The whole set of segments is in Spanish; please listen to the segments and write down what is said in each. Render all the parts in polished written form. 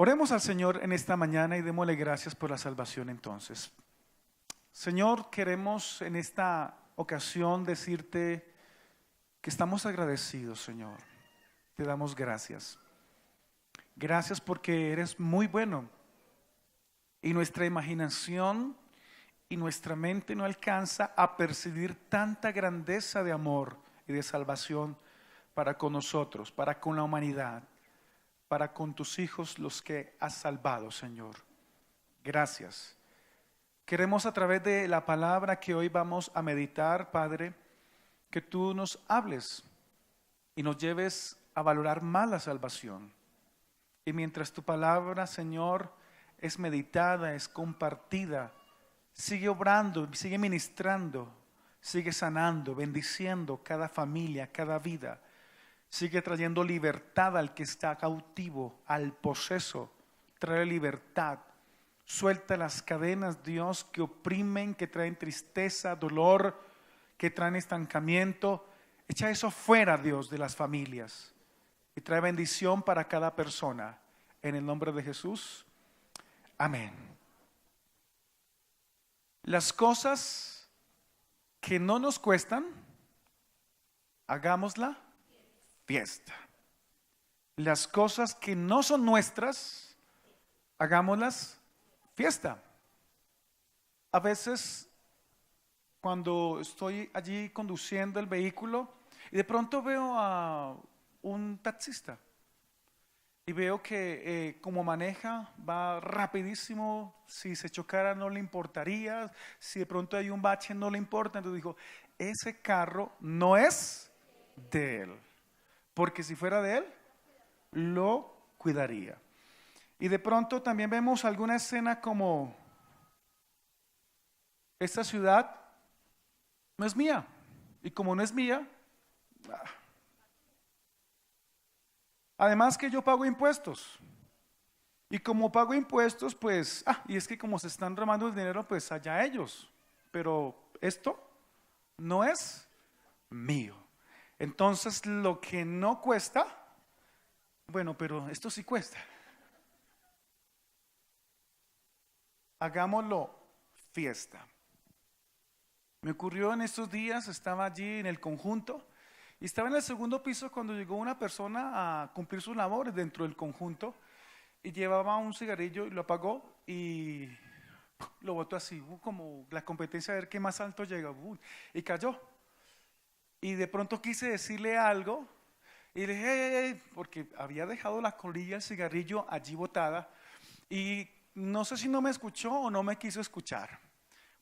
Oremos al Señor en esta mañana y démosle gracias por la salvación entonces. Señor, queremos en esta ocasión decirte que estamos agradecidos, Señor. Te damos gracias. Gracias porque eres muy bueno y nuestra imaginación y nuestra mente no alcanza a percibir tanta grandeza de amor y de salvación para con nosotros, para con la humanidad, para con tus hijos los que has salvado, Señor. Gracias. Queremos a través de la palabra que hoy vamos a meditar, Padre, que tú nos hables y nos lleves a valorar más la salvación. Y mientras tu palabra, Señor, es meditada, es compartida, sigue obrando, sigue ministrando, sigue sanando, bendiciendo cada familia, cada vida. Sigue trayendo libertad al que está cautivo, al poseso. Trae libertad. Suelta las cadenas, Dios, que oprimen, que traen tristeza, dolor, que traen estancamiento. Echa eso fuera, Dios, de las familias. Y trae bendición para cada persona. En el nombre de Jesús. Amén. Las cosas que no nos cuestan, hagámosla fiesta. Las cosas que no son nuestras, hagámoslas fiesta. A veces cuando estoy allí conduciendo el vehículo y de pronto veo a un taxista y veo que como maneja va rapidísimo, si se chocara no le importaría, si de pronto hay un bache no le importa, entonces digo, ese carro no es de él. Porque si fuera de él, lo cuidaría. Y de pronto también vemos alguna escena como esta ciudad no es mía. Y como no es mía, además que yo pago impuestos. Y como pago impuestos, pues, y es que como se están robando el dinero, pues allá ellos. Pero esto no es mío. Entonces lo que no cuesta, bueno, pero esto sí cuesta. Hagámoslo fiesta. Me ocurrió en estos días, estaba allí en el conjunto y estaba en el segundo piso cuando llegó una persona a cumplir sus labores dentro del conjunto y llevaba un cigarrillo y lo apagó y lo botó así, como la competencia de ver qué más alto llega, y cayó. Y de pronto quise decirle algo y le dije, hey, porque había dejado la colilla del cigarrillo allí botada y no sé si no me escuchó o no me quiso escuchar,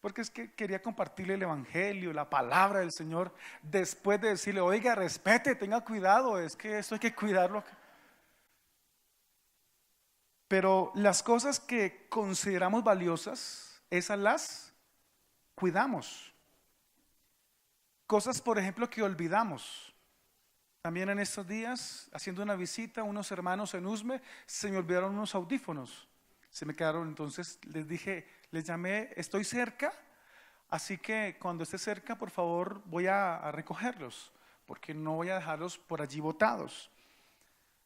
porque es que quería compartirle el evangelio, la palabra del Señor, después de decirle, oiga, respete, tenga cuidado, es que esto hay que cuidarlo. Pero las cosas que consideramos valiosas, esas las cuidamos. Cosas, por ejemplo, que olvidamos. También en estos días, haciendo una visita a unos hermanos en Usme, se me olvidaron unos audífonos. Se me quedaron, entonces les dije, les llamé, estoy cerca, así que cuando esté cerca, por favor, voy a recogerlos, porque no voy a dejarlos por allí botados.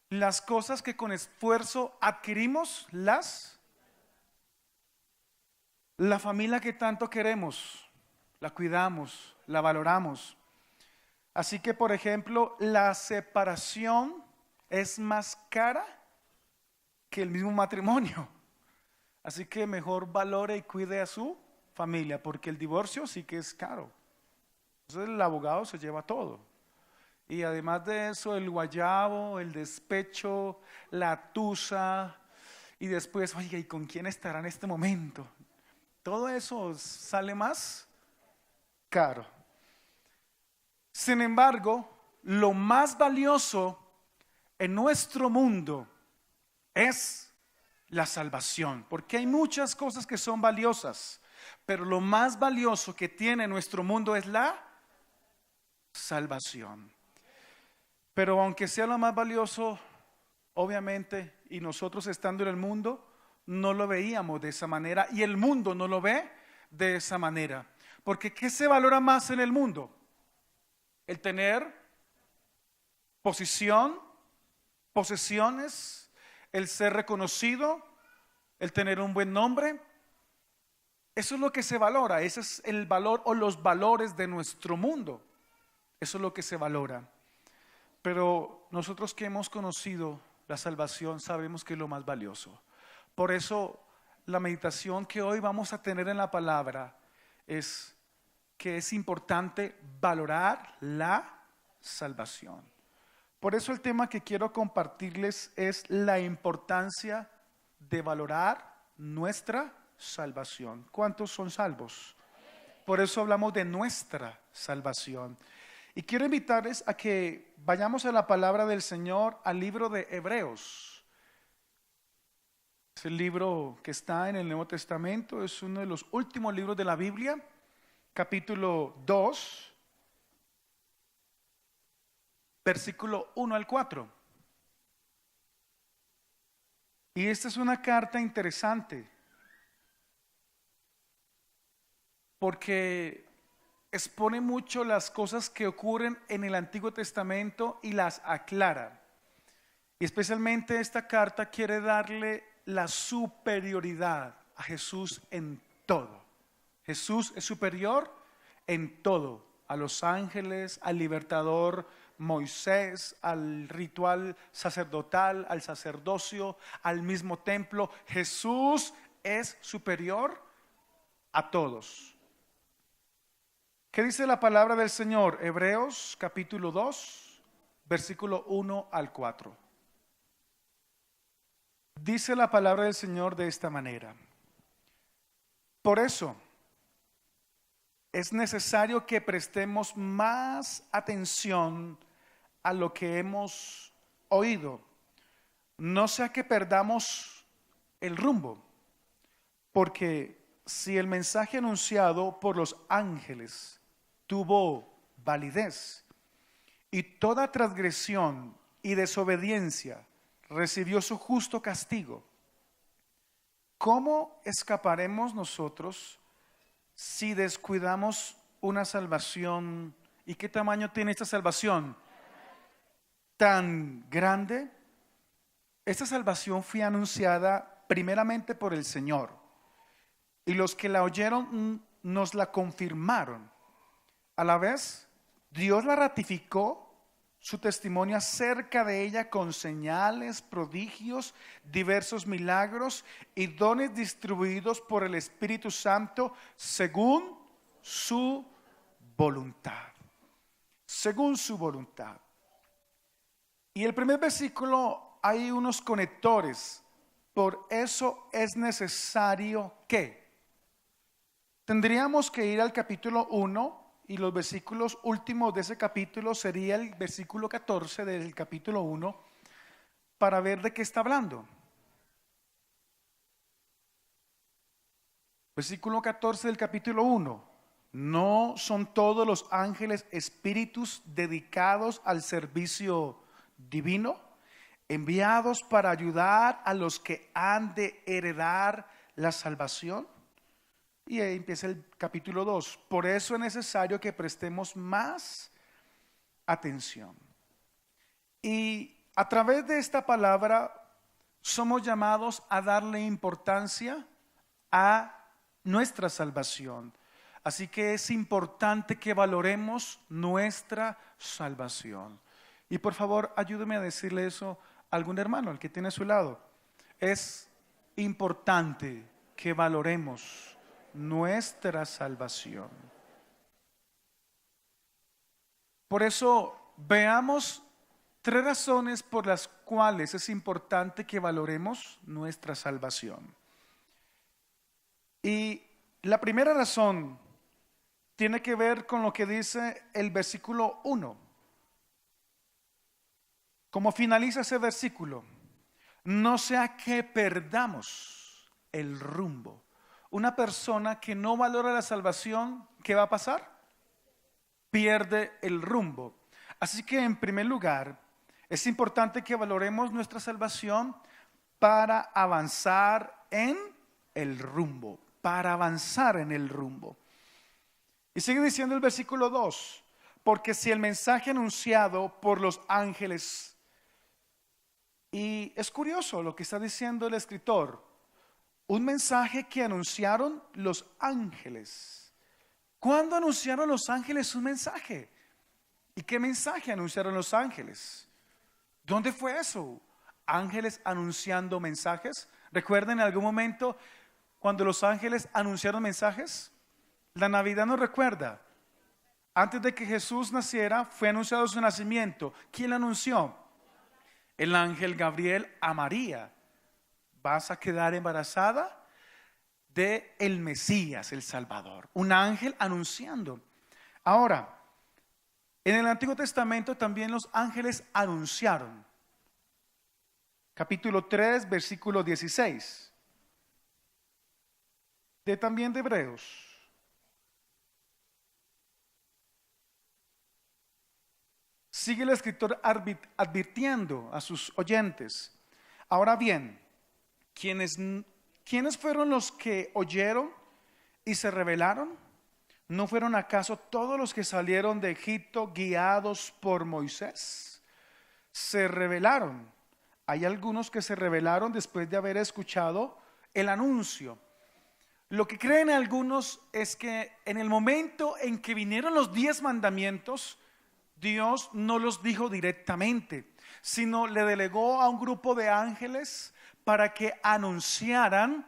Las cosas que con esfuerzo adquirimos, la familia que tanto queremos, la cuidamos, la valoramos. Así que, por ejemplo, la separación es más cara que el mismo matrimonio. Así que mejor valore y cuide a su familia, porque el divorcio sí que es caro. Entonces el abogado se lleva todo. Y además de eso, el guayabo, el despecho, la tusa, y después, oiga, ¿y con quién estará en este momento? Todo eso sale más caro. Sin embargo, lo más valioso en nuestro mundo es la salvación, porque hay muchas cosas que son valiosas, pero lo más valioso que tiene nuestro mundo es la salvación. Pero aunque sea lo más valioso, obviamente, y nosotros estando en el mundo, no lo veíamos de esa manera, y el mundo no lo ve de esa manera. Porque ¿qué se valora más en el mundo? El tener posición, posesiones, el ser reconocido, el tener un buen nombre. Eso es lo que se valora, ese es el valor o los valores de nuestro mundo. Eso es lo que se valora. Pero nosotros que hemos conocido la salvación sabemos que es lo más valioso. Por eso la meditación que hoy vamos a tener en la palabra es que es importante valorar la salvación. Por eso el tema que quiero compartirles es la importancia de valorar nuestra salvación. ¿Cuántos son salvos? Por eso hablamos de nuestra salvación. Y quiero invitarles a que vayamos a la palabra del Señor, al libro de Hebreos. Es el libro que está en el Nuevo Testamento, es uno de los últimos libros de la Biblia, capítulo 2, versículo 1 al 4. Y esta es una carta interesante, porque expone mucho las cosas que ocurren en el Antiguo Testamento y las aclara. Y especialmente esta carta quiere darle la superioridad a Jesús en todo. Jesús es superior en todo, a los ángeles, al libertador Moisés, al ritual sacerdotal, al sacerdocio, al mismo templo. Jesús es superior a todos. ¿Qué dice la palabra del Señor? Hebreos capítulo 2, versículo 1 al 4. Dice la palabra del Señor de esta manera: por eso es necesario que prestemos más atención a lo que hemos oído, no sea que perdamos el rumbo, porque si el mensaje anunciado por los ángeles tuvo validez y toda transgresión y desobediencia recibió su justo castigo, ¿cómo escaparemos nosotros si descuidamos una salvación? ¿Y qué tamaño tiene esta salvación? Tan grande. Esta salvación fue anunciada primeramente por el Señor, y los que la oyeron nos la confirmaron. A la vez, Dios la ratificó su testimonio acerca de ella con señales, prodigios, diversos milagros y dones distribuidos por el Espíritu Santo según su voluntad. Según su voluntad. Y el primer versículo hay unos conectores. Por eso es necesario que tendríamos que ir al capítulo 1 y los versículos últimos de ese capítulo sería el versículo 14 del capítulo 1 para ver de qué está hablando. Versículo 14 del capítulo 1. ¿No son todos los ángeles espíritus dedicados al servicio divino, enviados para ayudar a los que han de heredar la salvación? Y ahí empieza el capítulo 2. Por eso es necesario que prestemos más atención. Y a través de esta palabra somos llamados a darle importancia a nuestra salvación. Así que es importante que valoremos nuestra salvación. Y por favor, ayúdeme a decirle eso a algún hermano, al que tiene a su lado. Es importante que valoremos nuestra salvación. Por eso veamos 3 razones por las cuales es importante que valoremos nuestra salvación. Y la primera razón tiene que ver con lo que dice el versículo 1. Como finaliza ese versículo: no sea que perdamos el rumbo. Una persona que no valora la salvación, ¿qué va a pasar? Pierde el rumbo. Así que en primer lugar, es importante que valoremos nuestra salvación para avanzar en el rumbo. Para avanzar en el rumbo. Y sigue diciendo el versículo 2: porque si el mensaje anunciado por los ángeles Y es curioso lo que está diciendo el escritor. Un mensaje que anunciaron los ángeles. ¿Cuándo anunciaron los ángeles un mensaje? ¿Y qué mensaje anunciaron los ángeles? ¿Dónde fue eso? ¿Ángeles anunciando mensajes? ¿Recuerdan en algún momento cuando los ángeles anunciaron mensajes? La Navidad nos recuerda. Antes de que Jesús naciera, fue anunciado su nacimiento. ¿Quién lo anunció? El ángel Gabriel a María. Vas a quedar embarazada de el Mesías, el Salvador. Un ángel anunciando. Ahora, en el Antiguo Testamento también los ángeles anunciaron. Capítulo 3, versículo 16. También de Hebreos. Sigue el escritor advirtiendo a sus oyentes. Ahora bien, ¿quiénes fueron los que oyeron y se rebelaron? ¿No fueron acaso todos los que salieron de Egipto guiados por Moisés? Se rebelaron. Hay algunos que se rebelaron después de haber escuchado el anuncio. Lo que creen algunos es que en el momento en que vinieron los 10 mandamientos, Dios no los dijo directamente, sino le delegó a un grupo de ángeles para que anunciaran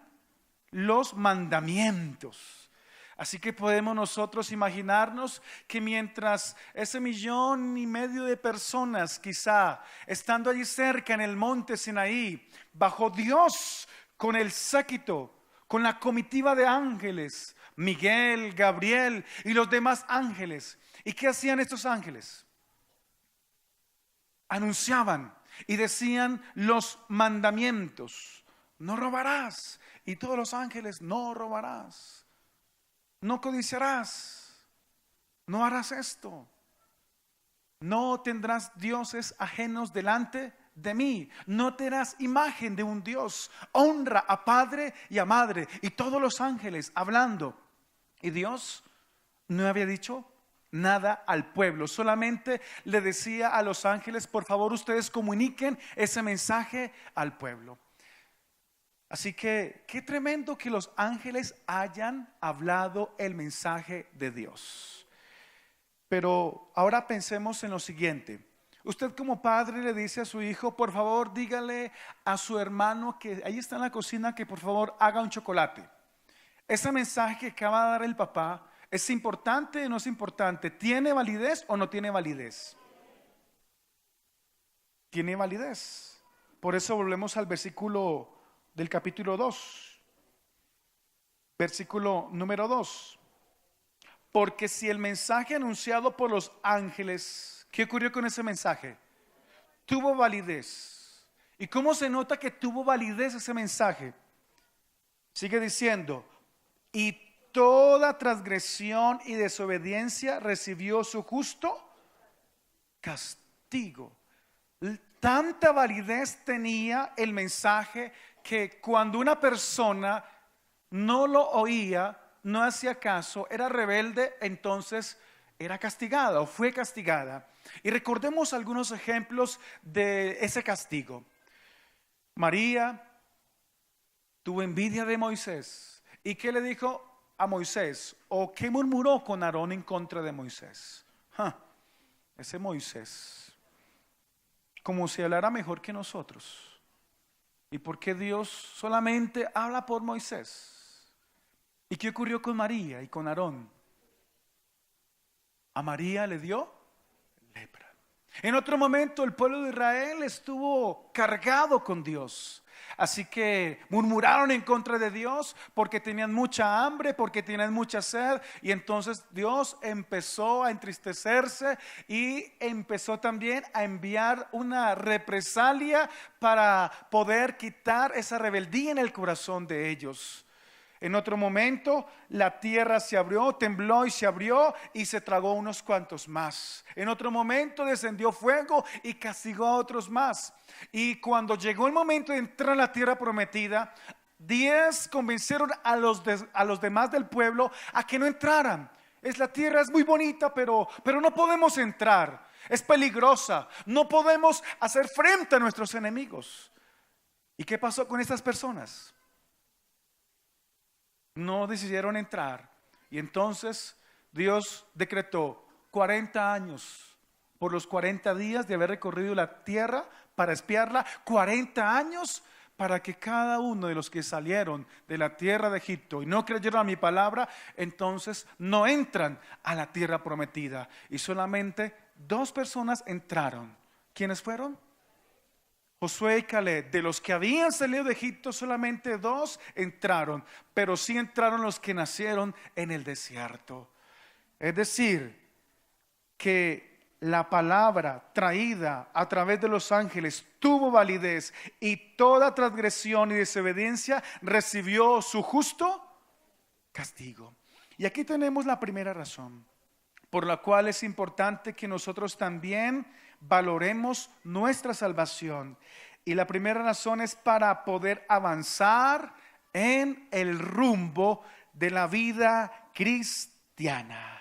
los mandamientos. Así que podemos nosotros imaginarnos que mientras ese 1,5 millones de personas, quizá estando allí cerca en el monte Sinaí, bajo Dios con el séquito, con la comitiva de ángeles, Miguel, Gabriel y los demás ángeles. ¿Y qué hacían estos ángeles? Anunciaban y decían los mandamientos. No robarás. Y todos los ángeles, no robarás. No codiciarás. No harás esto. No tendrás dioses ajenos delante de mí. No tendrás imagen de un Dios. Honra a padre y a madre. Y todos los ángeles hablando. Y Dios no había dicho nada al pueblo, solamente le decía a los ángeles: por favor, ustedes comuniquen ese mensaje al pueblo. Así que qué tremendo que los ángeles hayan hablado el mensaje de Dios. Pero ahora pensemos en lo siguiente. Usted como padre le dice a su hijo: por favor, dígale a su hermano que ahí está en la cocina que por favor haga un chocolate. Ese mensaje que acaba de dar el papá, ¿es importante o no es importante? ¿Tiene validez o no tiene validez? Tiene validez. Por eso volvemos al versículo del capítulo 2. Versículo número 2. Porque si el mensaje anunciado por los ángeles, ¿qué ocurrió con ese mensaje? Tuvo validez. ¿Y cómo se nota que tuvo validez ese mensaje? Sigue diciendo: y toda transgresión y desobediencia recibió su justo castigo. Tanta validez tenía el mensaje que cuando una persona no lo oía, no hacía caso, era rebelde, entonces era castigada o fue castigada. Y recordemos algunos ejemplos de ese castigo. María tuvo envidia de Moisés. ¿Y qué le dijo a Moisés? ¿O qué murmuró con Aarón en contra de Moisés? Ese Moisés, como si hablara mejor que nosotros. ¿Y por qué Dios solamente habla por Moisés? ¿Y qué ocurrió con María y con Aarón? A María le dio lepra. En otro momento el pueblo de Israel estuvo cargado con Dios. Así que murmuraron en contra de Dios porque tenían mucha hambre, porque tenían mucha sed. Y entonces Dios empezó a entristecerse y empezó también a enviar una represalia para poder quitar esa rebeldía en el corazón de ellos. En otro momento la tierra se abrió, tembló y se abrió y se tragó unos cuantos más. En otro momento descendió fuego y castigó a otros más. Y cuando llegó el momento de entrar a la tierra prometida, 10 convencieron a los demás del pueblo a que no entraran. La tierra es muy bonita, pero no podemos entrar. es peligrosa. No podemos hacer frente a nuestros enemigos. ¿Y qué pasó con estas personas? No decidieron entrar. Y entonces Dios decretó 40 años. Por los 40 días de haber recorrido la tierra para espiarla, 40 años para que cada uno de los que salieron de la tierra de Egipto y no creyeron a mi palabra, entonces no entran a la tierra prometida. Y solamente 2 personas entraron. ¿Quiénes fueron? Josué y Caleb. De los que habían salido de Egipto, solamente 2 entraron, pero sí entraron los que nacieron en el desierto. Es decir, que la palabra traída a través de los ángeles tuvo validez, y toda transgresión y desobediencia recibió su justo castigo. Y aquí tenemos la primera razón por la cual es importante que nosotros también valoremos nuestra salvación. Y la primera razón es para poder avanzar en el rumbo de la vida cristiana.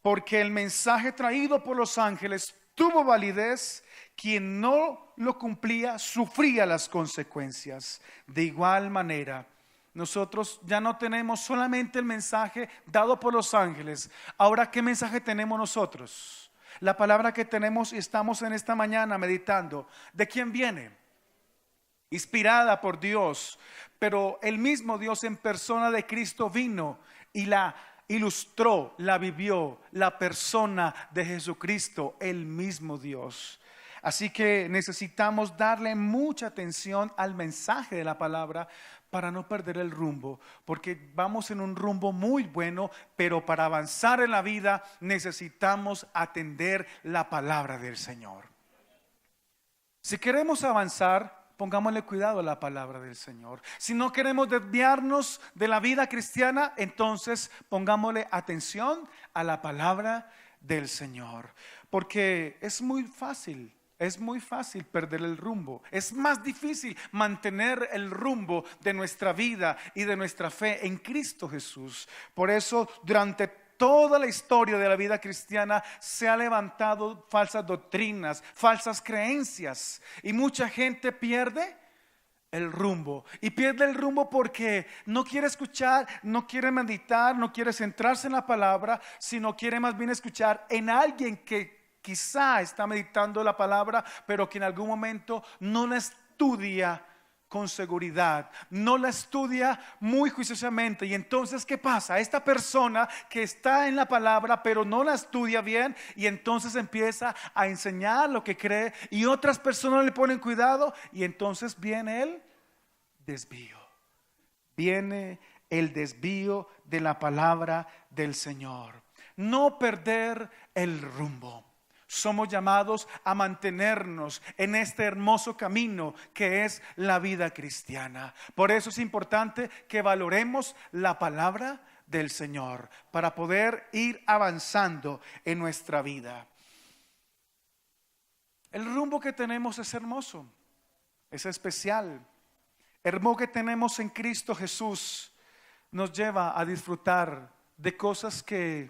Porque el mensaje traído por los ángeles tuvo validez. Quien no lo cumplía sufría las consecuencias. De igual manera, nosotros ya no tenemos solamente el mensaje dado por los ángeles. Ahora, ¿qué mensaje tenemos nosotros? La palabra que tenemos y estamos en esta mañana meditando, ¿de quién viene? Inspirada por Dios, pero el mismo Dios en persona de Cristo vino y la ilustró, la vivió, la persona de Jesucristo, el mismo Dios. Así que necesitamos darle mucha atención al mensaje de la palabra para no perder el rumbo, porque vamos en un rumbo muy bueno, pero para avanzar en la vida necesitamos atender la palabra del Señor. Si queremos avanzar, pongámosle cuidado a la palabra del Señor. Si no queremos desviarnos de la vida cristiana, entonces pongámosle atención a la palabra del Señor. Porque es muy fácil perder el rumbo. Es más difícil mantener el rumbo de nuestra vida y de nuestra fe en Cristo Jesús. Por eso, durante toda la historia de la vida cristiana se ha levantado falsas doctrinas, falsas creencias, y mucha gente pierde el rumbo. Y pierde el rumbo porque no quiere escuchar, no quiere meditar, no quiere centrarse en la palabra, sino quiere más bien escuchar en alguien que quizá está meditando la palabra, pero que en algún momento no la estudia con seguridad, no la estudia muy juiciosamente. Y entonces, ¿qué pasa? Esta persona que está en la palabra pero no la estudia bien, y entonces empieza a enseñar lo que cree, y otras personas le ponen cuidado, y entonces viene el desvío. Viene el desvío de la palabra del Señor. No perder el rumbo. Somos llamados a mantenernos en este hermoso camino que es la vida cristiana. Por eso es importante que valoremos la palabra del Señor para poder ir avanzando en nuestra vida. El rumbo que tenemos es hermoso, es especial. El rumbo que tenemos en Cristo Jesús nos lleva a disfrutar de cosas que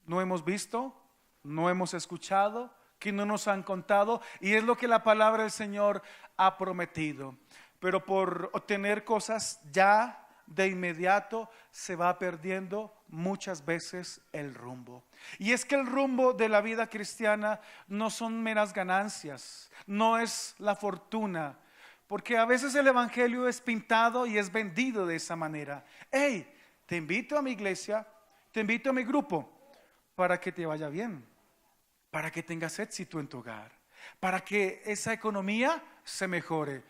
no hemos visto, no hemos escuchado, que no nos han contado, y es lo que la palabra del Señor ha prometido. Pero por obtener cosas ya de inmediato se va perdiendo muchas veces el rumbo. Y es que el rumbo de la vida cristiana no son meras ganancias, no es la fortuna, porque a veces el evangelio es pintado y es vendido de esa manera. Hey, te invito a mi iglesia, te invito a mi grupo para que te vaya bien, para que tengas éxito en tu hogar, para que esa economía se mejore.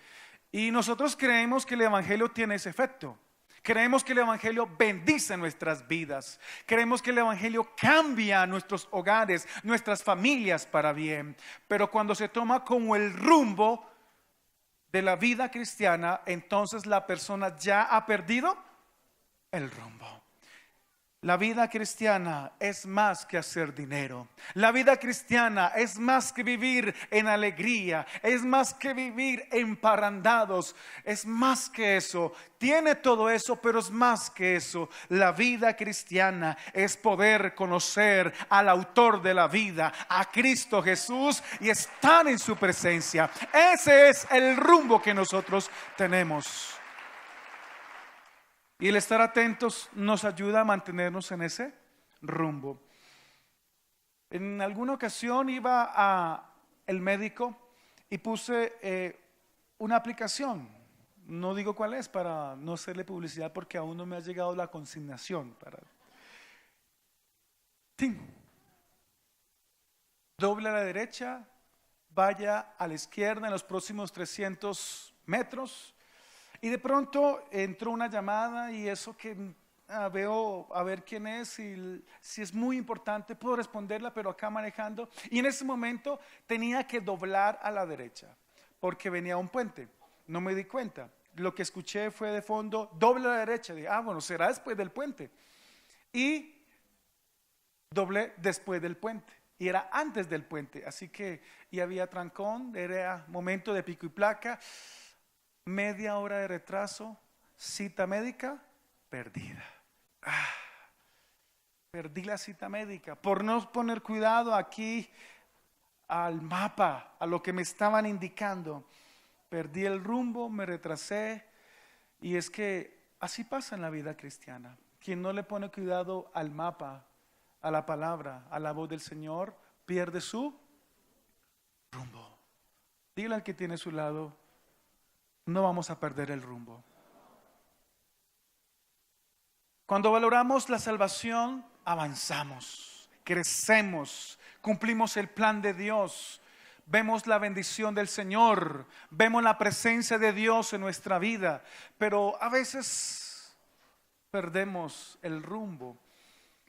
Y nosotros creemos que el evangelio tiene ese efecto. Creemos que el evangelio bendice nuestras vidas. Creemos que el evangelio cambia nuestros hogares, nuestras familias para bien. Pero cuando se toma como el rumbo de la vida cristiana, entonces la persona ya ha perdido el rumbo. La vida cristiana es más que hacer dinero. La vida cristiana es más que vivir en alegría. Es más que vivir emparandados. Es más que eso. Tiene todo eso, pero es más que eso. La vida cristiana es poder conocer al autor de la vida, a Cristo Jesús, y estar en su presencia. Ese es el rumbo que nosotros tenemos. Y el estar atentos nos ayuda a mantenernos en ese rumbo. En alguna ocasión iba a el médico y puse una aplicación. No digo cuál es para no hacerle publicidad porque aún no me ha llegado la consignación. ¡Tin! Doble a la derecha, vaya a la izquierda en los próximos 300 metros. Y de pronto entró una llamada y eso que veo a ver quién es y si es muy importante puedo responderla, pero acá manejando. Y en ese momento tenía que doblar a la derecha porque venía un puente. No me di cuenta. Lo que escuché fue de fondo, doble a la derecha. Dije, bueno, será después del puente. Y doblé después del puente. Y era antes del puente. Así que y había trancón, era momento de pico y placa. Media hora de retraso, cita médica perdida. Perdí la cita médica por no poner cuidado aquí al mapa, a lo que me estaban indicando. Perdí el rumbo, me retrasé. Y es que así pasa en la vida cristiana. Quien no le pone cuidado al mapa, a la palabra, a la voz del Señor, pierde su rumbo. Dígale al que tiene a su lado: no vamos a perder el rumbo. Cuando valoramos la salvación, avanzamos, crecemos, cumplimos el plan de Dios, vemos la bendición del Señor, vemos la presencia de Dios en nuestra vida, pero a veces perdemos el rumbo.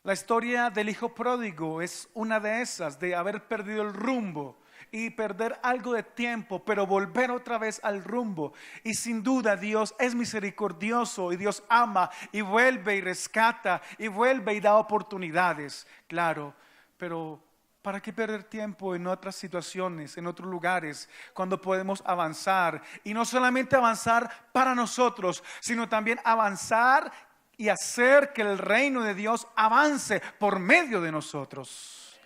La historia del hijo pródigo es una de esas, de haber perdido el rumbo y perder algo de tiempo, pero volver otra vez al rumbo. Y sin duda Dios es misericordioso y Dios ama y vuelve y rescata y vuelve y da oportunidades, claro, pero ¿para qué perder tiempo en otras situaciones, en otros lugares, cuando podemos avanzar? Y no solamente avanzar para nosotros, sino también avanzar y hacer que el reino de Dios avance por medio de nosotros.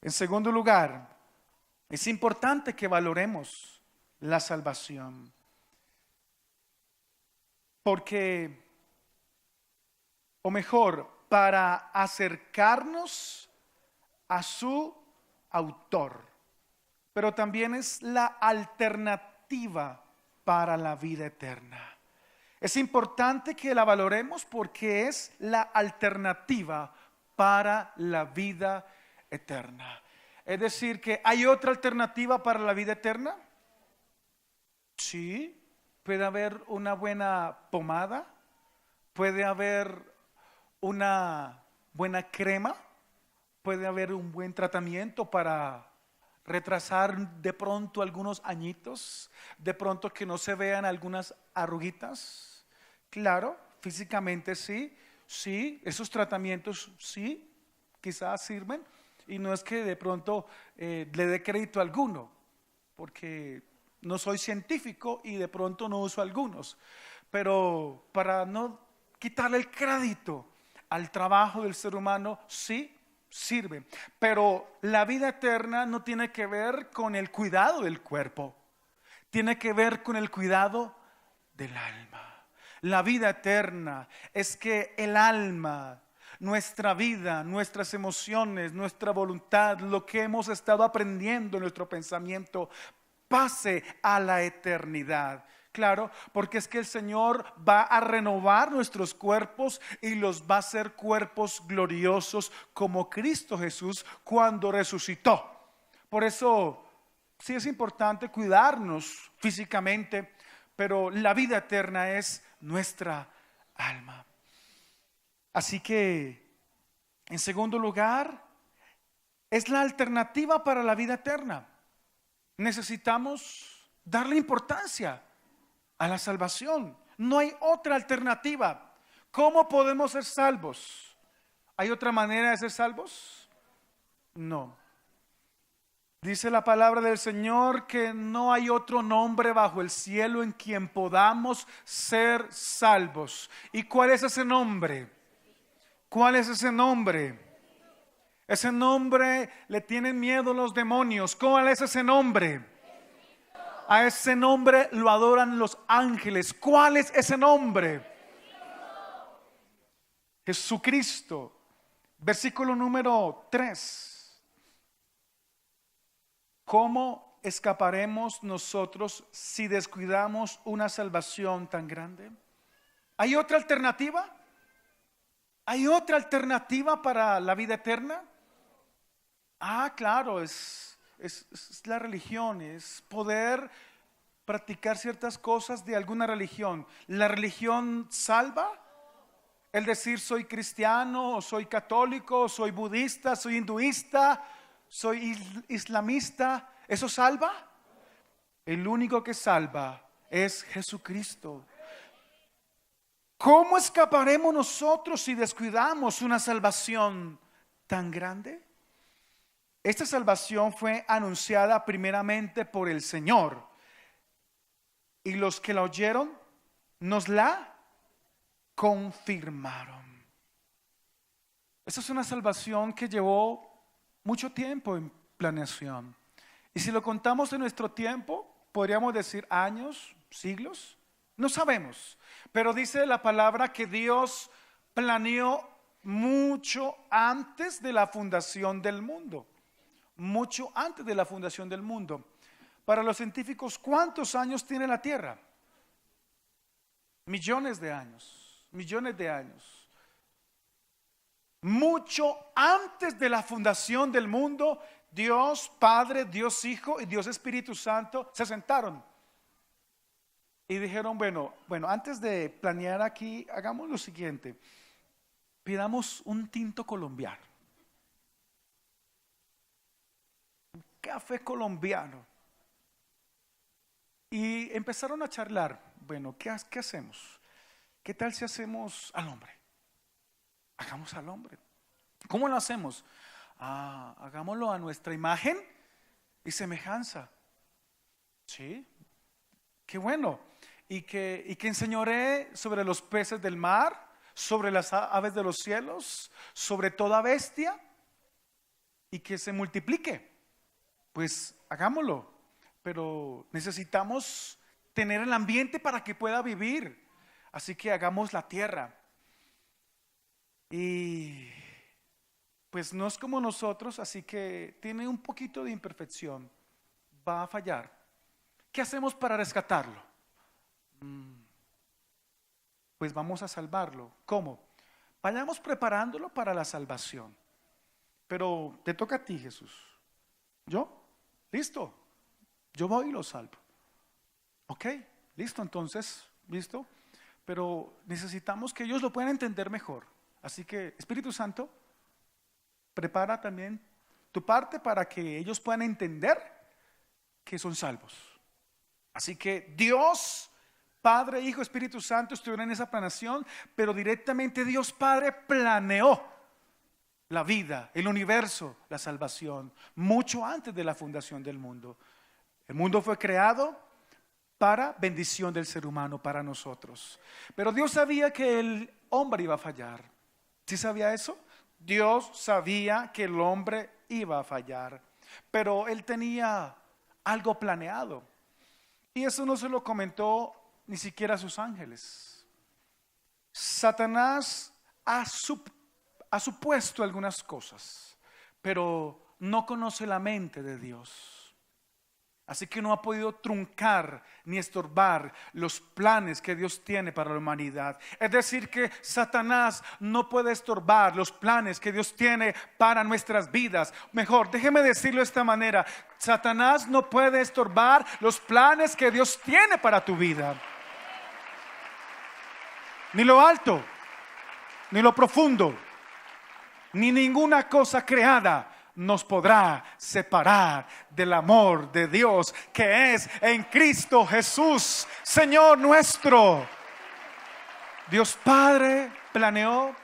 En segundo lugar, es importante que valoremos la salvación, porque, o mejor, para acercarnos a su autor, pero también es la alternativa para la vida eterna. Es importante que la valoremos porque es la alternativa para la vida eterna. Es decir, que ¿hay otra alternativa para la vida eterna? Sí, puede haber una buena pomada, puede haber una buena crema, puede haber un buen tratamiento para retrasar de pronto algunos añitos, de pronto que no se vean algunas arruguitas. Claro, físicamente sí, esos tratamientos sí, quizás sirven. Y no es que de pronto le dé crédito a alguno, porque no soy científico y de pronto no uso algunos. Pero para no quitarle el crédito al trabajo del ser humano, sí sirve. Pero la vida eterna no tiene que ver con el cuidado del cuerpo, tiene que ver con el cuidado del alma. La vida eterna es que el alma, nuestra vida, nuestras emociones, nuestra voluntad, lo que hemos estado aprendiendo en nuestro pensamiento, pase a la eternidad. Claro, porque es que el Señor va a renovar nuestros cuerpos y los va a hacer cuerpos gloriosos como Cristo Jesús cuando resucitó. Por eso sí es importante cuidarnos físicamente, pero la vida eterna es nuestra alma. Así que, en segundo lugar, es la alternativa para la vida eterna. Necesitamos darle importancia a la salvación. No hay otra alternativa. ¿Cómo podemos ser salvos? ¿Hay otra manera de ser salvos? No. Dice la palabra del Señor que no hay otro nombre bajo el cielo en quien podamos ser salvos. ¿Y cuál es ese nombre? ¿Cuál es ese nombre? Ese nombre le tienen miedo los demonios. ¿Cuál es ese nombre? A ese nombre lo adoran los ángeles. ¿Cuál es ese nombre? Jesucristo. Versículo número 3. ¿Cómo escaparemos nosotros si descuidamos una salvación tan grande? ¿Hay otra alternativa? ¿Hay otra alternativa para la vida eterna? Claro, es la religión, es poder practicar ciertas cosas de alguna religión. ¿La religión salva? El decir soy cristiano, o soy católico, o soy budista, soy hinduista, soy islamista, ¿eso salva? El único que salva es Jesucristo. ¿Cómo escaparemos nosotros si descuidamos una salvación tan grande? Esta salvación fue anunciada primeramente por el Señor, y los que la oyeron nos la confirmaron. Esta es una salvación que llevó mucho tiempo en planeación. Y si lo contamos en nuestro tiempo, podríamos decir años, siglos, no sabemos. Pero dice la palabra que Dios planeó mucho antes de la fundación del mundo. Mucho antes de la fundación del mundo. Para los científicos, ¿cuántos años tiene la Tierra? Millones de años, millones de años. Mucho antes de la fundación del mundo, Dios Padre, Dios Hijo y Dios Espíritu Santo se sentaron y dijeron, bueno, antes de planear aquí, hagamos lo siguiente: pidamos un tinto colombiano, un café colombiano. Y empezaron a charlar, bueno, ¿qué hacemos? ¿Qué tal si hacemos al hombre? Hagamos al hombre. ¿Cómo lo hacemos? Hagámoslo a nuestra imagen y semejanza. Sí, qué bueno. Y que enseñoree sobre los peces del mar, sobre las aves de los cielos, sobre toda bestia, y que se multiplique. Pues hagámoslo, pero necesitamos tener el ambiente para que pueda vivir. Así que hagamos la tierra. Y pues no es como nosotros, así que tiene un poquito de imperfección, va a fallar. ¿Qué hacemos para rescatarlo? Pues vamos a salvarlo. ¿Cómo? Vayamos preparándolo para la salvación. Pero te toca a ti, Jesús. ¿Yo? Listo. Yo voy y lo salvo. Ok, listo, entonces, listo. Pero necesitamos que ellos lo puedan entender mejor. Así que, Espíritu Santo, prepara también tu parte para que ellos puedan entender que son salvos. Así que Dios, Padre, Hijo, Espíritu Santo estuvieron en esa planeación, pero directamente Dios Padre planeó la vida, el universo, la salvación, mucho antes de la fundación del mundo. El mundo fue creado para bendición del ser humano, para nosotros. Pero Dios sabía que el hombre iba a fallar. ¿Sí sabía eso? Dios sabía que el hombre iba a fallar, pero Él tenía algo planeado. Y eso no se lo comentó ni siquiera a sus ángeles. Satanás ha supuesto algunas cosas, pero no conoce la mente de Dios. Así que no ha podido truncar ni estorbar los planes que Dios tiene para la humanidad. Es decir, que Satanás no puede estorbar los planes que Dios tiene para nuestras vidas. Mejor, déjeme decirlo de esta manera: Satanás no puede estorbar los planes que Dios tiene para tu vida. Ni lo alto, ni lo profundo, ni ninguna cosa creada nos podrá separar del amor de Dios que es en Cristo Jesús, Señor nuestro. Dios Padre planeó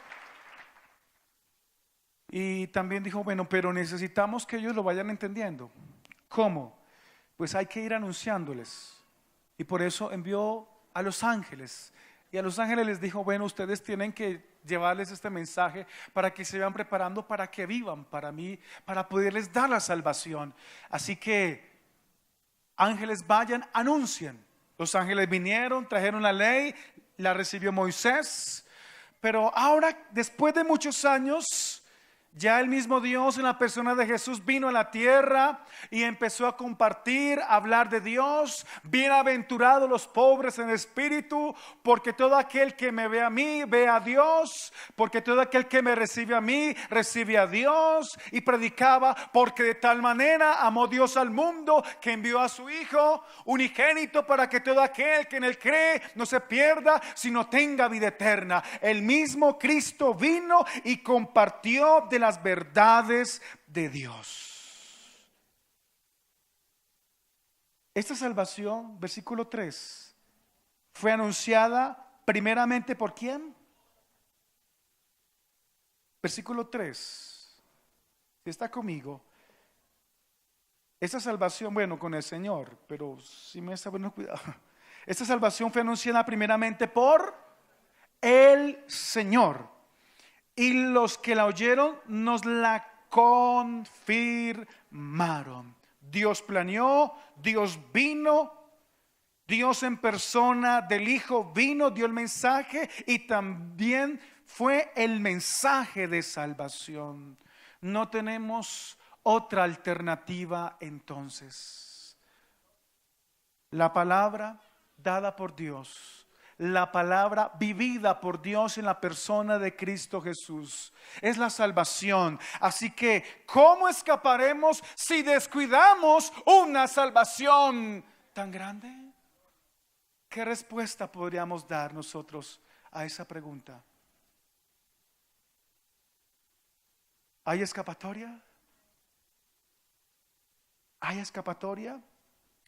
Y también dijo, bueno, pero necesitamos que ellos lo vayan entendiendo. ¿Cómo? Pues hay que ir anunciándoles. Y por eso envió a los ángeles. Y a los ángeles les dijo, bueno, ustedes tienen que llevarles este mensaje para que se vayan preparando, para que vivan para mí, para poderles dar la salvación. Así que ángeles vayan, anuncien. Los ángeles vinieron, trajeron la ley, la recibió Moisés. Pero ahora, después de muchos años, ya el mismo Dios en la persona de Jesús vino a la tierra y empezó a compartir, a hablar de Dios. Bienaventurados los pobres en espíritu, porque todo aquel que me ve a mí, ve a Dios. Porque todo aquel que me recibe a mí, recibe a Dios. Y predicaba, porque de tal manera amó Dios al mundo, que envió a su Hijo unigénito, para que todo aquel que en él cree no se pierda, sino tenga vida eterna. El mismo Cristo vino y compartió de las verdades de Dios. Esta salvación, versículo 3, fue anunciada primeramente ¿por quién? Versículo 3. Si está conmigo, esta salvación, bueno, con el Señor, pero si me está bueno, cuidado. Esta salvación fue anunciada primeramente por el Señor. Y los que la oyeron nos la confirmaron. Dios planeó, Dios vino, Dios en persona del Hijo vino, dio el mensaje y también fue el mensaje de salvación. No tenemos otra alternativa entonces. La palabra dada por Dios, la palabra vivida por Dios en la persona de Cristo Jesús, es la salvación. Así que, ¿cómo escaparemos si descuidamos una salvación tan grande? ¿Qué respuesta podríamos dar nosotros a esa pregunta? ¿Hay escapatoria? ¿Hay escapatoria?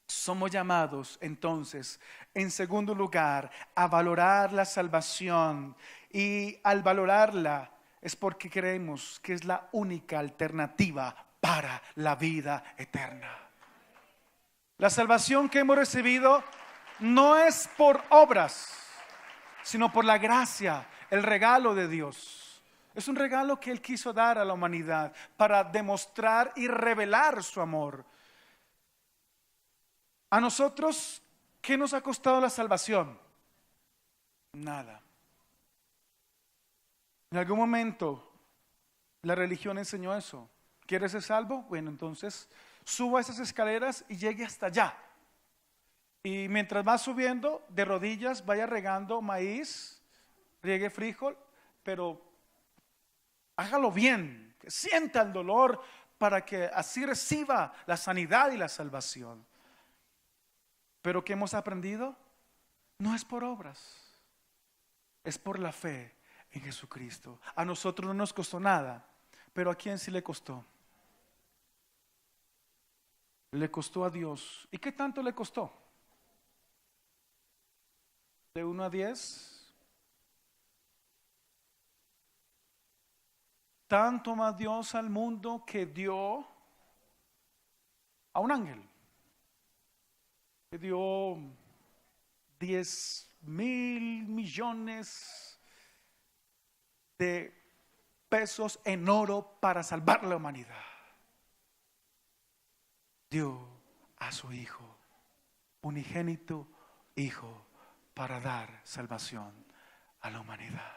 Somos llamados entonces, en segundo lugar, a valorar la salvación. Y al valorarla es porque creemos que es la única alternativa para la vida eterna. La salvación que hemos recibido no es por obras, sino por la gracia, el regalo de Dios. Es un regalo que Él quiso dar a la humanidad para demostrar y revelar su amor. A nosotros, ¿qué nos ha costado la salvación? Nada. En algún momento la religión enseñó eso. ¿Quieres ser salvo? Bueno, entonces suba esas escaleras y llegue hasta allá. Y mientras va subiendo, de rodillas, vaya regando maíz, riegue frijol, pero hágalo bien, que sienta el dolor para que así reciba la sanidad y la salvación. Pero ¿qué hemos aprendido? No es por obras, es por la fe en Jesucristo. A nosotros no nos costó nada, pero ¿a quién sí le costó? Le costó a Dios. ¿Y qué tanto le costó? De 1 a 10. Tanto amó Dios al mundo que dio a un ángel. Que dio 10,000 millones de pesos en oro para salvar la humanidad. Dio a su Hijo, unigénito Hijo, para dar salvación a la humanidad.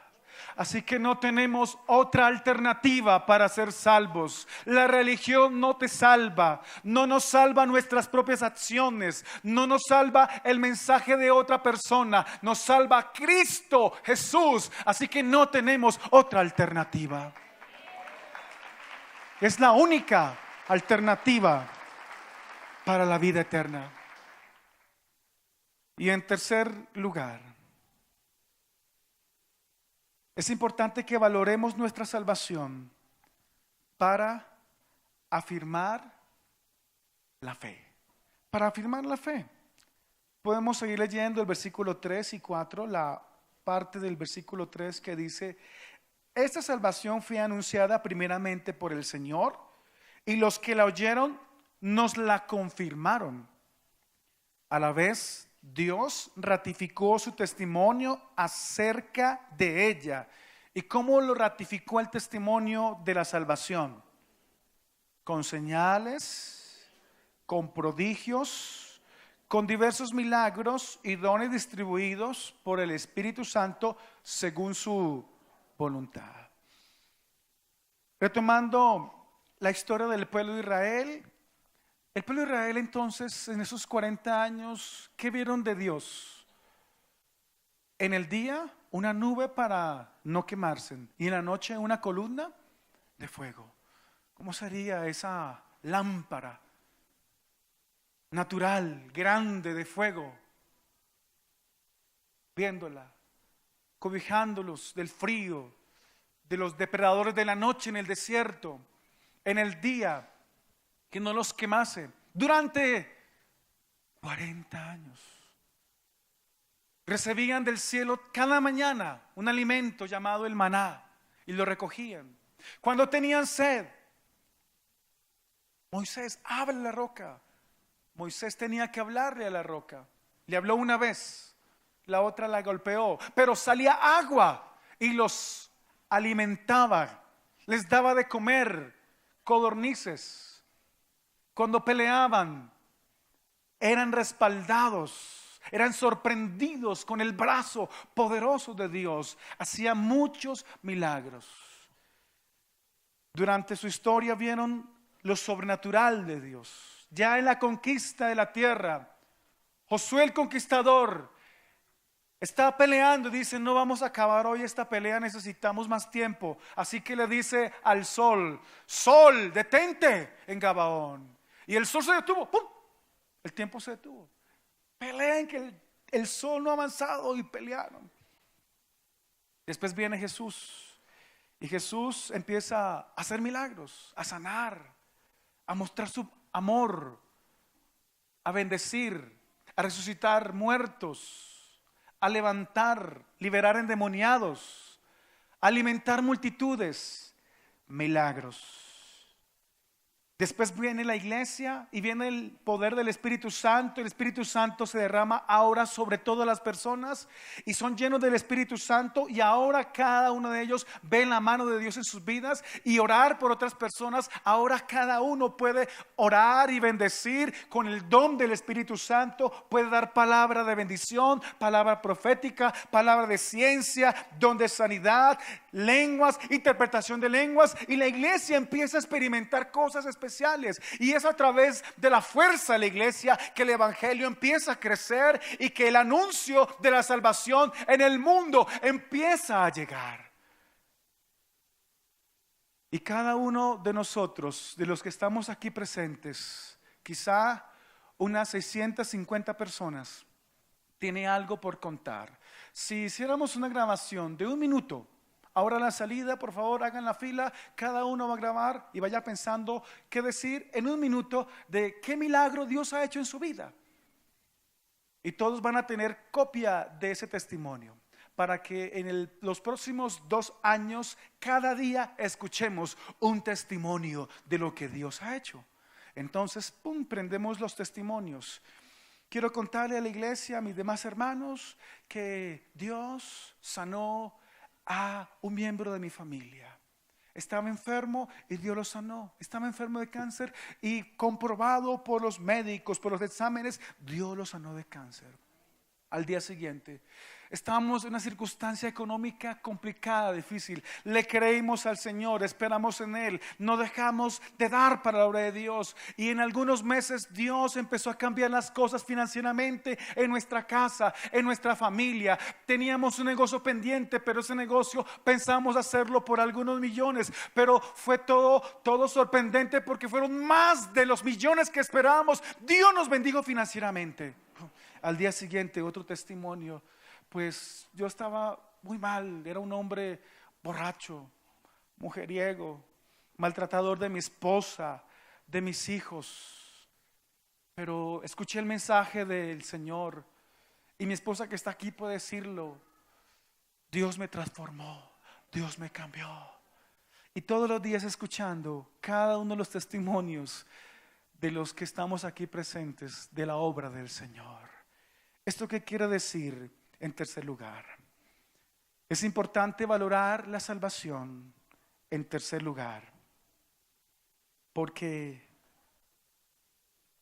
Así que no tenemos otra alternativa para ser salvos. La religión no te salva, no nos salva nuestras propias acciones, no nos salva el mensaje de otra persona, nos salva Cristo Jesús. Así que no tenemos otra alternativa. Es la única alternativa para la vida eterna. Y en tercer lugar, es importante que valoremos nuestra salvación para afirmar la fe. Para afirmar la fe. Podemos seguir leyendo el versículo 3 y 4, la parte del versículo 3 que dice: Esta salvación fue anunciada primeramente por el Señor y los que la oyeron nos la confirmaron. A la vez, Dios ratificó su testimonio acerca de ella. ¿Y cómo lo ratificó el testimonio de la salvación? Con señales, con prodigios, con diversos milagros y dones distribuidos por el Espíritu Santo según su voluntad. Retomando la historia del pueblo de Israel, el pueblo de Israel entonces en esos 40 años, ¿qué vieron de Dios? En el día una nube para no quemarse y en la noche una columna de fuego. ¿Cómo sería esa lámpara natural, grande de fuego? Viéndola, cobijándolos del frío, de los depredadores de la noche en el desierto, en el día, que no los quemase durante 40 años. Recibían del cielo cada mañana un alimento llamado el maná y lo recogían. Cuando tenían sed, Moisés, abre la roca. Moisés tenía que hablarle a la roca. Le habló una vez, la otra la golpeó, pero salía agua y los alimentaba, les daba de comer codornices. Cuando peleaban, eran respaldados, eran sorprendidos con el brazo poderoso de Dios. Hacía muchos milagros. Durante su historia vieron lo sobrenatural de Dios. Ya en la conquista de la tierra, Josué el conquistador está peleando y dice: no vamos a acabar hoy esta pelea, necesitamos más tiempo. Así que le dice al sol: sol, detente en Gabaón. Y el sol se detuvo, ¡pum! El tiempo se detuvo. Peleen que el sol no ha avanzado, y pelearon. Después viene Jesús y Jesús empieza a hacer milagros, a sanar, a mostrar su amor, a bendecir, a resucitar muertos, a levantar, liberar endemoniados, a alimentar multitudes, milagros. Después viene la iglesia y viene el poder del Espíritu Santo. El Espíritu Santo se derrama ahora sobre todas las personas y son llenos del Espíritu Santo, y ahora cada uno de ellos ve la mano de Dios en sus vidas y orar por otras personas. Ahora cada uno puede orar y bendecir con el don del Espíritu Santo, puede dar palabra de bendición, palabra profética, palabra de ciencia, don de sanidad, lenguas, interpretación de lenguas, y la iglesia empieza a experimentar cosas especiales. Y es a través de la fuerza de la iglesia que el evangelio empieza a crecer y que el anuncio de la salvación en el mundo empieza a llegar. Y cada uno de nosotros, de los que estamos aquí presentes, quizá unas 650 personas, tiene algo por contar. Si hiciéramos una grabación de 1 minuto, ahora a la salida, por favor, hagan la fila, cada uno va a grabar y vaya pensando qué decir en 1 minuto de qué milagro Dios ha hecho en su vida. Y todos van a tener copia de ese testimonio, para que en los próximos 2 años, cada día escuchemos un testimonio de lo que Dios ha hecho. Entonces, prendemos los testimonios. Quiero contarle a la iglesia, a mis demás hermanos, que Dios sanó a un miembro de mi familia. Estaba enfermo y Dios lo sanó. Estaba enfermo de cáncer y comprobado por los médicos, por los exámenes, Dios lo sanó de cáncer. Al día siguiente estábamos en una circunstancia económica complicada, difícil. Le creímos al Señor, esperamos en Él, no dejamos de dar para la obra de Dios. Y en algunos meses Dios empezó a cambiar las cosas financieramente en nuestra casa, en nuestra familia. Teníamos un negocio pendiente, pero ese negocio pensamos hacerlo por algunos millones. Pero fue todo sorprendente, porque fueron más de los millones que esperábamos. Dios nos bendijo financieramente. Al día siguiente, otro testimonio. Pues yo estaba muy mal, era un hombre borracho, mujeriego, maltratador de mi esposa, de mis hijos. Pero escuché el mensaje del Señor, y mi esposa que está aquí puede decirlo: Dios me transformó, Dios me cambió. Y todos los días escuchando cada uno de los testimonios de los que estamos aquí presentes de la obra del Señor. ¿Esto qué quiere decir? En tercer lugar, es importante valorar la salvación. En tercer lugar, porque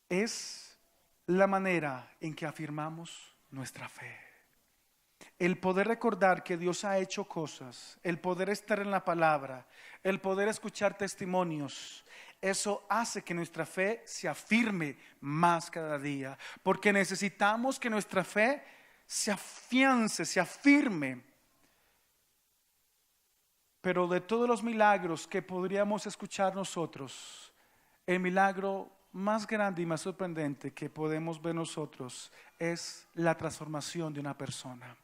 es la manera en que afirmamos nuestra fe. El poder recordar que Dios ha hecho cosas, el poder estar en la palabra, el poder escuchar testimonios, eso hace que nuestra fe se afirme más cada día, porque necesitamos que nuestra fe se afiance, se afirme. Pero de todos los milagros que podríamos escuchar nosotros, el milagro más grande y más sorprendente que podemos ver nosotros es la transformación de una persona.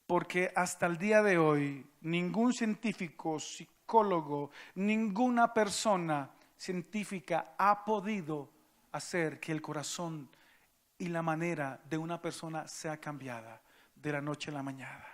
Porque hasta el día de hoy, ningún científico, psicólogo, ninguna persona científica ha podido hacer que el corazón y la manera de una persona sea cambiada de la noche a la mañana.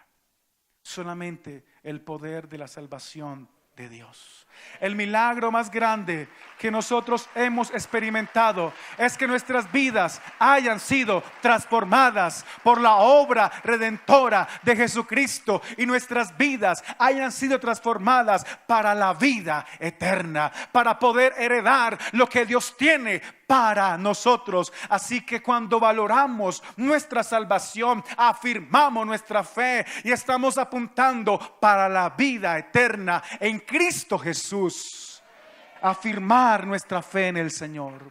Solamente el poder de la salvación de Dios. El milagro más grande que nosotros hemos experimentado es que nuestras vidas hayan sido transformadas por la obra redentora de Jesucristo y nuestras vidas hayan sido transformadas para la vida eterna, para poder heredar lo que Dios tiene para nosotros. Así que cuando valoramos nuestra salvación, afirmamos nuestra fe y estamos apuntando para la vida eterna en Cristo Jesús. Afirmar nuestra fe en el Señor.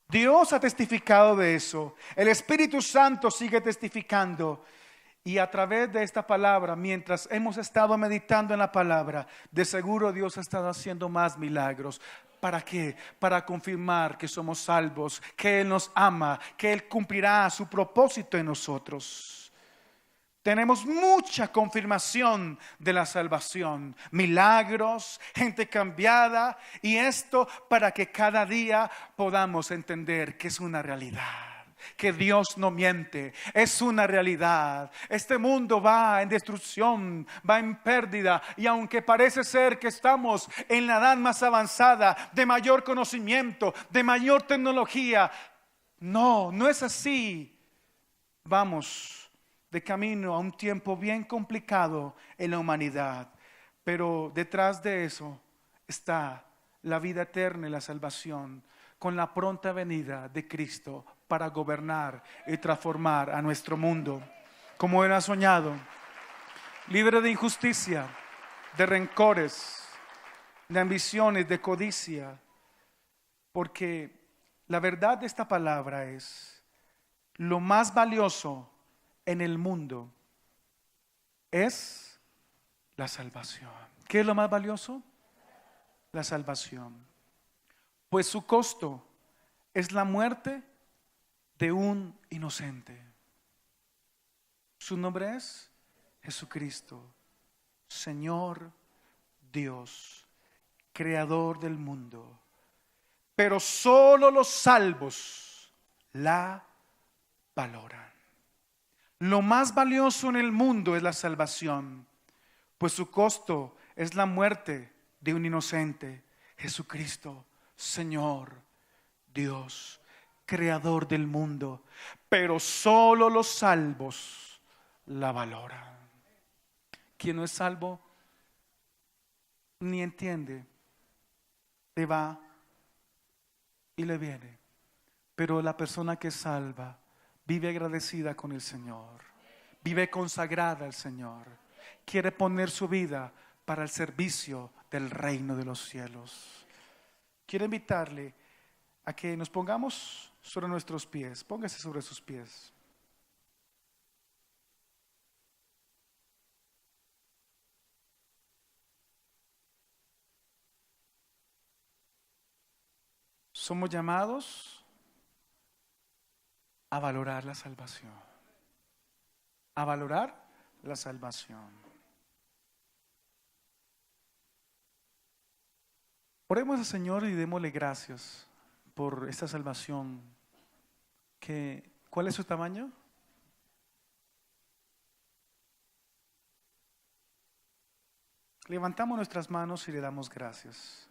Dios ha testificado de eso. El Espíritu Santo sigue testificando. Y a través de esta palabra, mientras hemos estado meditando en la palabra, de seguro Dios ha estado haciendo más milagros. ¿Para qué? Para confirmar que somos salvos, que Él nos ama, que Él cumplirá su propósito en nosotros. Tenemos mucha confirmación de la salvación, milagros, gente cambiada, y esto para que cada día podamos entender que es una realidad. Que Dios no miente, es una realidad. Este mundo va en destrucción, va en pérdida, y aunque parece ser que estamos en la edad más avanzada, de mayor conocimiento, de mayor tecnología, no es así. Vamos de camino a un tiempo bien complicado en la humanidad, pero detrás de eso está la vida eterna y la salvación, con la pronta venida de Cristo para gobernar y transformar a nuestro mundo como Él ha soñado, libre de injusticia, de rencores, de ambiciones, de codicia. Porque la verdad de esta palabra es: lo más valioso en el mundo es la salvación. ¿Qué es lo más valioso? La salvación. Pues su costo es la muerte de un inocente. Su nombre es Jesucristo, Señor Dios, Creador del mundo. Pero solo los salvos la valoran. Lo más valioso en el mundo es la salvación, pues su costo es la muerte de un inocente. Jesucristo, Señor Dios, Creador del mundo. Pero solo los salvos la valoran. Quien no es salvo ni entiende, le va y le viene. Pero la persona que es salva vive agradecida con el Señor, vive consagrada al Señor, quiere poner su vida para el servicio del reino de los cielos. Quiero invitarle a que nos pongamos sobre nuestros pies. Póngase sobre sus pies. Somos llamados a valorar la salvación. A valorar la salvación. Oremos al Señor y démosle gracias por esta salvación. ¿Cuál es su tamaño? Levantamos nuestras manos y le damos gracias.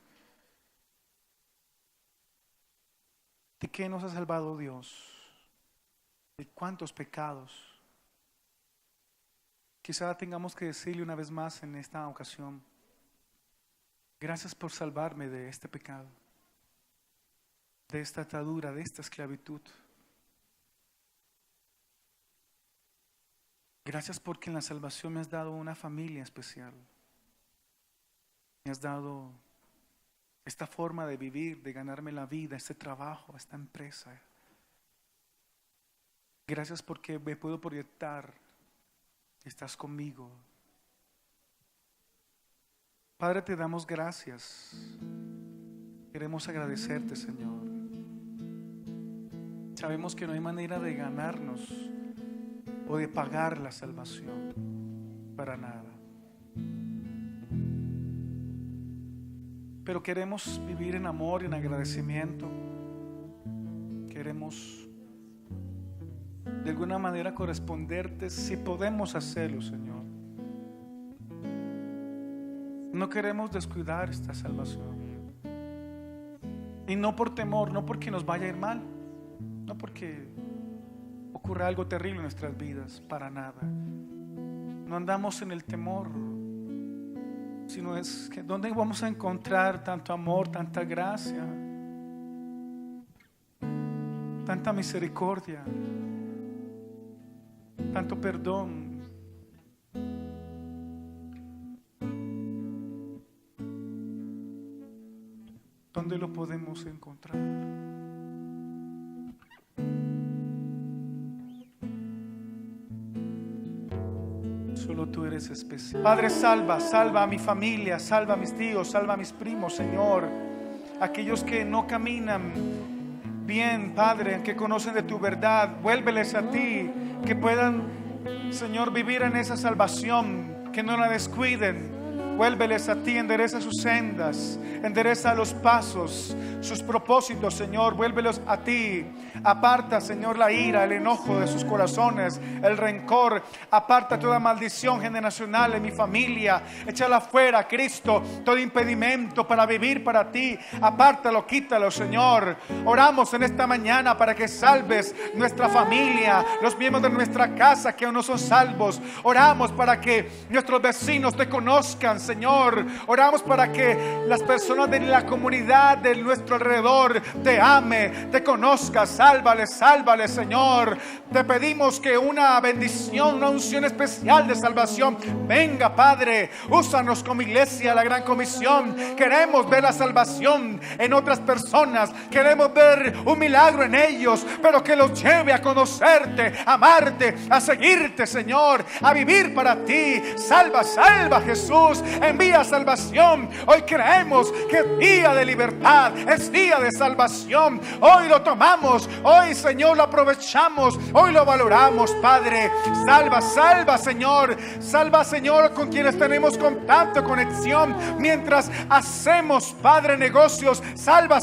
¿De qué nos ha salvado Dios? ¿De cuántos pecados? Quizá tengamos que decirle una vez más en esta ocasión: gracias por salvarme de este pecado, de esta atadura, de esta esclavitud. Gracias porque en la salvación me has dado una familia especial. Me has dado esta forma de vivir, de ganarme la vida, este trabajo, esta empresa. Gracias porque me puedo proyectar. Estás conmigo. Padre, te damos gracias. Queremos agradecerte, Señor. Sabemos que no hay manera de ganarnos o de pagar la salvación, para nada. Pero queremos vivir en amor y en agradecimiento. Queremos de alguna manera corresponderte si podemos hacerlo, Señor. No queremos descuidar esta salvación. Y no por temor, no porque nos vaya a ir mal, no porque ocurra algo terrible en nuestras vidas, para nada. No andamos en el temor, sino es que ¿dónde vamos a encontrar tanto amor, tanta gracia, tanta misericordia, tanto perdón? ¿Dónde lo podemos encontrar? Solo tú eres especial. Padre, salva a mi familia, salva a mis tíos, salva a mis primos, Señor. Aquellos que no caminan bien, Padre, que conocen de tu verdad, vuélveles a ti, que puedan, Señor, vivir en esa salvación, que no la descuiden. Vuélveles a ti, endereza sus sendas, endereza los pasos, sus propósitos, Señor. Vuélvelos a ti. Aparta, Señor, la ira, el enojo de sus corazones, el rencor. Aparta toda maldición generacional en mi familia. Échala fuera, Cristo, todo impedimento para vivir para ti. Apártalo, quítalo, Señor. Oramos en esta mañana para que salves nuestra familia, los miembros de nuestra casa que aún no son salvos. Oramos para que nuestros vecinos te conozcan, Señor. Oramos para que las personas de la comunidad de nuestro alrededor te ame, te conozca. Sálvale, Señor. Te pedimos que una bendición, una unción especial de salvación venga, Padre. Úsanos como iglesia, la gran comisión. Queremos ver la salvación en otras personas. Queremos ver un milagro en ellos, pero que los lleve a conocerte, a amarte, a seguirte, Señor, a vivir para ti. Salva, Jesús. Envía salvación. Hoy creemos que es día de libertad, es día de salvación. Hoy lo tomamos, hoy, Señor, lo aprovechamos, hoy lo valoramos, Padre. Salva, Señor. Salva, Señor, con quienes tenemos contacto, conexión, mientras hacemos, Padre, negocios. Salva,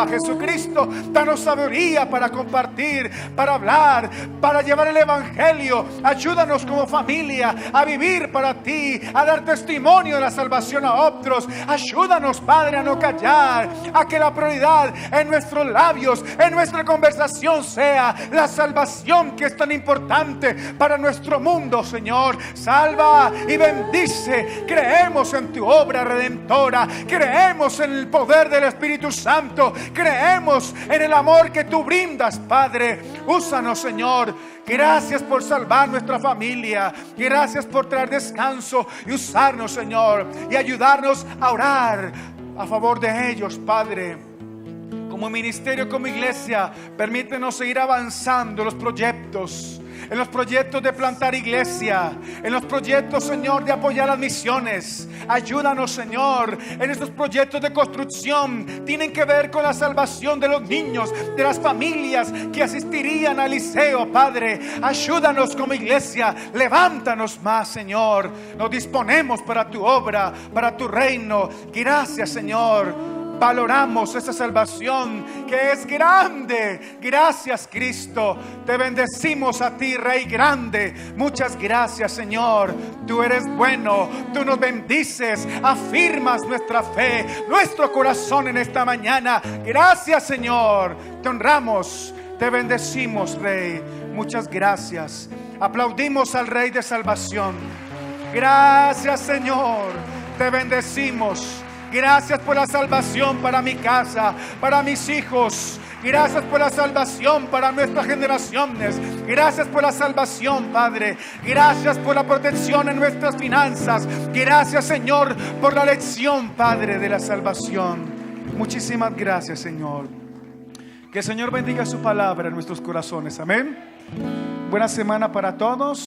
Jesucristo. Danos sabiduría para compartir, para hablar, para llevar el evangelio. Ayúdanos como familia a vivir para ti, a dar testimonio de la salvación a otros. Ayúdanos, Padre, a no callar, a que la prioridad en nuestros labios, en nuestra conversación, sea la salvación, que es tan importante para nuestro mundo, Señor. Salva y bendice. Creemos en tu obra redentora, creemos en el poder del Espíritu Santo, creemos en el amor que tú brindas, Padre. Úsanos, Señor. Gracias por salvar nuestra familia. Gracias por traer descanso y usarnos, Señor, y ayudarnos a orar a favor de ellos, Padre. Como ministerio, como iglesia, permítenos seguir avanzando en los proyectos de plantar iglesia, en los proyectos, Señor, de apoyar las misiones. Ayúdanos, Señor, en estos proyectos de construcción. Tienen que ver con la salvación de los niños, de las familias que asistirían al liceo, Padre. Ayúdanos como iglesia, levántanos más, Señor. Nos disponemos para tu obra, para tu reino. Gracias, Señor. valoramos esa salvación que es grande. Gracias, Cristo. Te bendecimos a ti, Rey grande. Muchas gracias, Señor. Tú eres bueno. Tú nos bendices. Afirmas nuestra fe, nuestro corazón en esta mañana. Gracias, Señor. Te honramos. Te bendecimos, Rey. Muchas gracias. Aplaudimos al Rey de salvación. Gracias, Señor. Te bendecimos. Gracias por la salvación para mi casa, para mis hijos. Gracias por la salvación para nuestras generaciones. Gracias por la salvación, Padre. Gracias por la protección en nuestras finanzas. Gracias, Señor, por la lección, Padre, de la salvación. Muchísimas gracias, Señor. Que el Señor bendiga su palabra en nuestros corazones. Amén. Buena semana para todos.